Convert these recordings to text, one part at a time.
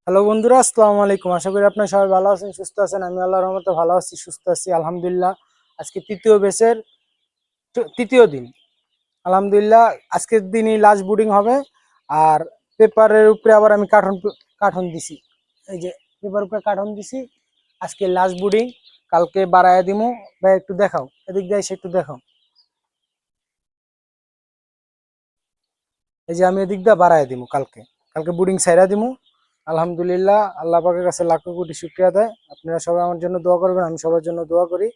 Hello বন্ধুরা, আসসালামু আলাইকুম। আশা করি আপনারা সবাই ভালো আছেন, সুস্থ আছেন। আমি আল্লাহর রহমতে ভালো আছি, সুস্থ আছি, আলহামদুলিল্লাহ। আজকে তৃতীয় ব্যাচের তৃতীয় দিন, আলহামদুলিল্লাহ। আজকের দিনই লাস্ট বোর্ডিং হবে। আর পেপারের উপরে আবার আমি কার্টন দিছি। এই যে পেপার উপরে কার্টন দিছি। আজকে লাস্ট বোর্ডিং, কালকে বাড়াইয়া দিমু। ভাই একটু দেখাও, এদিক দিয়ে এসে একটু দেখাও। এই যে আমি এদিক দিয়ে বাড়াইয়া দিমু কালকে। কালকে বোর্ডিং সাইরা দিমু। আলহামদুলিল্লাহ, আল্লাহ পাকের কাছে লাখ কোটি শুকরিয়া দেয়। আপনারা সবাই আমার জন্য দোয়া করবেন, আমি সবার জন্য দোয়া করি।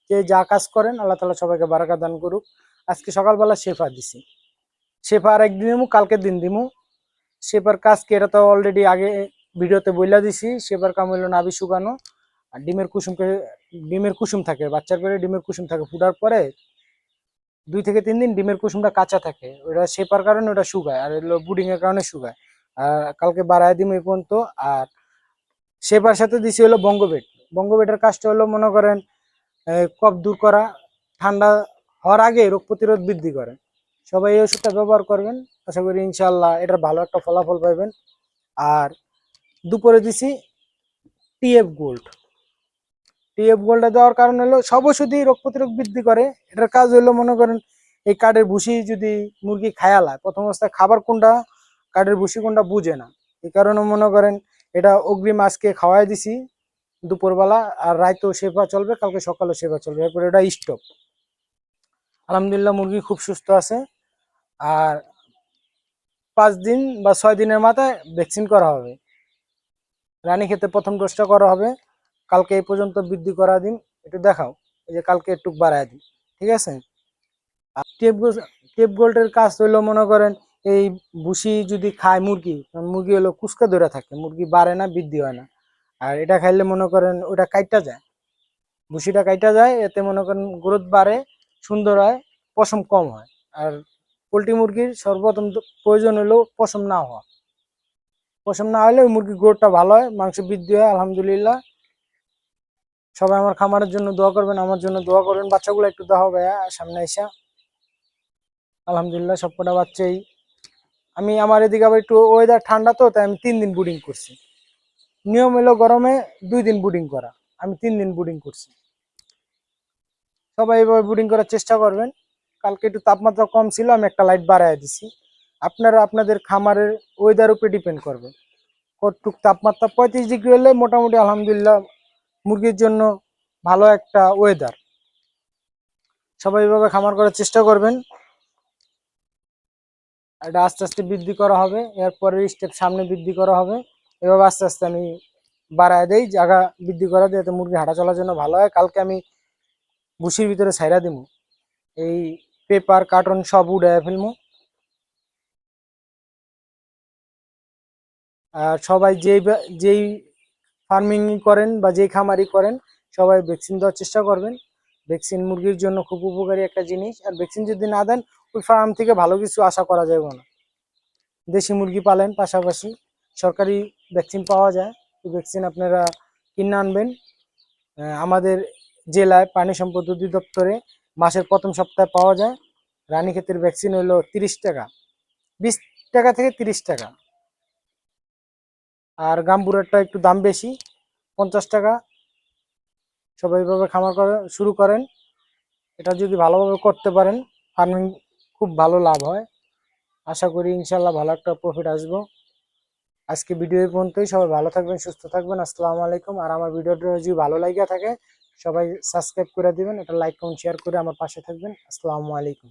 যে যা কাজ করেন আল্লাহ তাআলা সবাইকে বারাকা দান করুক। আজকে সকালবেলা শেফা দিছি। শেফা আর একদিন দিমু, কালকের দিন দিমু। শেফার কাজ কি এটা তো অলরেডি আগে ভিডিওতে বইলা দিছি। শেফার কাম হইলো নাভি শুকানো আর ডিমের কুসুম থাকে, বাচ্চার পেটে ডিমের কুসুম থাকে। ফুটার পরে 2 থেকে 3 দিন ডিমের কুসুমটা কাঁচা থাকে, ওটা শেপার কারণে ওটা শুকায়, আর হলো বুডিং এর কারণে শুকায়। আর কালকে বাড়ায় দিমু এই পর্যন্ত। আর শেপার সাথে দিছি হলো বঙ্গবেট। বঙ্গবেটের কাজটা হলো মনে করেন কফ দূর করা, ঠান্ডা হওয়ার আগে রোগ প্রতিরোধ বৃদ্ধি করে। সবাই এই ওষুধটা ব্যবহার করবেন, আশা করি ইনশাল্লাহ এটার ভালো একটা ফলাফল পাবেন। আর দুপুরে দিছি টিএফ গোল্ড। টিএফ গোল্ডটা দেওয়ার কারণ হলো সব ওষুধই রোগ প্রতিরোধ বৃদ্ধি করে। এটার কাজ হলো মনে করেন এই কাঠের ভুসি যদি মুরগি খায়ালায়, প্রথম অবস্থায় খাবার কোনটা কাঠের ভুসি কোনটা বুঝে না। এই কারণে মনে করেন এটা অগ্রিম আজকে খাওয়াই দিছি দুপুরবেলা। আর রাইতেও সেবা চলবে, কালকে সকালেও সেবা চলবে, এরপরে এটা স্টপ। আলহামদুলিল্লাহ মুরগি খুব সুস্থ আছে। আর 5 দিন বা 6 দিনের মাথায় ভ্যাকসিন করা হবে। রানী ক্ষেতে প্রথম ডোজটা করা হবে। কালকে এই পর্যন্ত বৃদ্ধি করা দিন, একটু দেখাও। এই যে কালকে একটু বাড়ায় দিন, ঠিক আছে। আর টেপ গোল্ডের কাজ হইলো মনে করেন এই ভুসি যদি খায় মুরগি, মুরগি হলো কুচকা ধরে থাকে, মুরগি বাড়ে না, বৃদ্ধি হয় না। আর এটা খাইলে মনে করেন ওটা কাইটা যায়, ভুসিটা কাইটা যায়, এতে মনে করেন গ্রোথ বাড়ে, সুন্দর হয়, পশম কম হয়। আর পোলট্রি মুরগির সর্বপ্রথম প্রয়োজন হলো পশম না হওয়া। পশম না হলে ওই মুরগির গ্রোথটা ভালো হয়, মাংস বৃদ্ধি হয়। আলহামদুলিল্লাহ, সবাই আমার খামারের জন্য দোয়া করবেন, আমার জন্য দোয়া করবেন। বাচ্চাগুলো একটু দেখাও ভাইয়া সামনে এসে। আলহামদুলিল্লাহ সবকটা বাচ্চাই, আমি আমার এদিকে আবার একটু ওয়েদার ঠান্ডা, তো তাই আমি 3 দিন বুডিং করছি। নিয়ম হলো গরমে 2 দিন বুডিং করা, আমি 3 দিন বুডিং করছি। সবাই এভাবে বুডিং করার চেষ্টা করবেন। কালকে একটু তাপমাত্রা কম ছিল, আমি একটা লাইট বাড়ায় দিছি। আপনারা আপনাদের খামারের ওয়েদার উপরে ডিপেন্ড করবে। কতটুক তাপমাত্রা 35 ডিগ্রি হলে মোটামুটি আলহামদুলিল্লাহ মুরগির জন্য ভালো একটা ওয়েদার। সবাই এভাবে খামার করার চেষ্টা করবেন। এটা আস্তে আস্তে বৃদ্ধি করা হবে, এরপরের স্টেপ সামনে বৃদ্ধি করা হবে। এভাবে আস্তে আস্তে আমি বাড়ায় দেই, জায়গা বৃদ্ধি করা দিয়ে, যাতে মুরগি হাঁটা চলার জন্য ভালো হয়। কালকে আমি ভুসির ভিতরে ছাইরা দিব, এই পেপার কার্টন সব উড়াইয়া ফেলবো। আর সবাই যেই ফার্মিং করেন বা যেই খামারি করেন, সবাই ভ্যাকসিন দেওয়ার চেষ্টা করবেন। ভ্যাকসিন মুরগির জন্য খুব উপকারী একটা জিনিস। আর ভ্যাকসিন যদি না দেন, ওই ফার্ম থেকে ভালো কিছু আশা করা যাবে না। দেশি মুরগি পালেন, পাশাপাশি সরকারি ভ্যাকসিন পাওয়া যায়, ওই ভ্যাকসিন আপনারা কিনে আনবেন। আমাদের জেলায় পানি সম্পদ অধিদপ্তরে মাসের প্রথম সপ্তাহে পাওয়া যায়। রানীক্ষেতের ভ্যাকসিন হলো 30 টাকা, 20 টাকা থেকে 30 টাকা। আর গাম্বুরারটা একটু দাম বেশি, 50 টাকা। সবাই এইভাবে খামার করে শুরু করেন। এটা যদি ভালোভাবে করতে পারেন, ফার্মিং খুব ভালো লাভ হয়। আশা করি ইনশাল্লাহ ভালো একটা প্রফিট আসবো। আজকে ভিডিও এই পর্যন্তই। সবাই ভালো থাকবেন, সুস্থ থাকবেন। আসসালামু আলাইকুম। আর আমার ভিডিওটা যদি ভালো লাগে থাকে, সবাই সাবস্ক্রাইব করে দিবেন, এটা লাইক কমেন্ট শেয়ার করে আমার পাশে থাকবেন। আসসালামু আলাইকুম।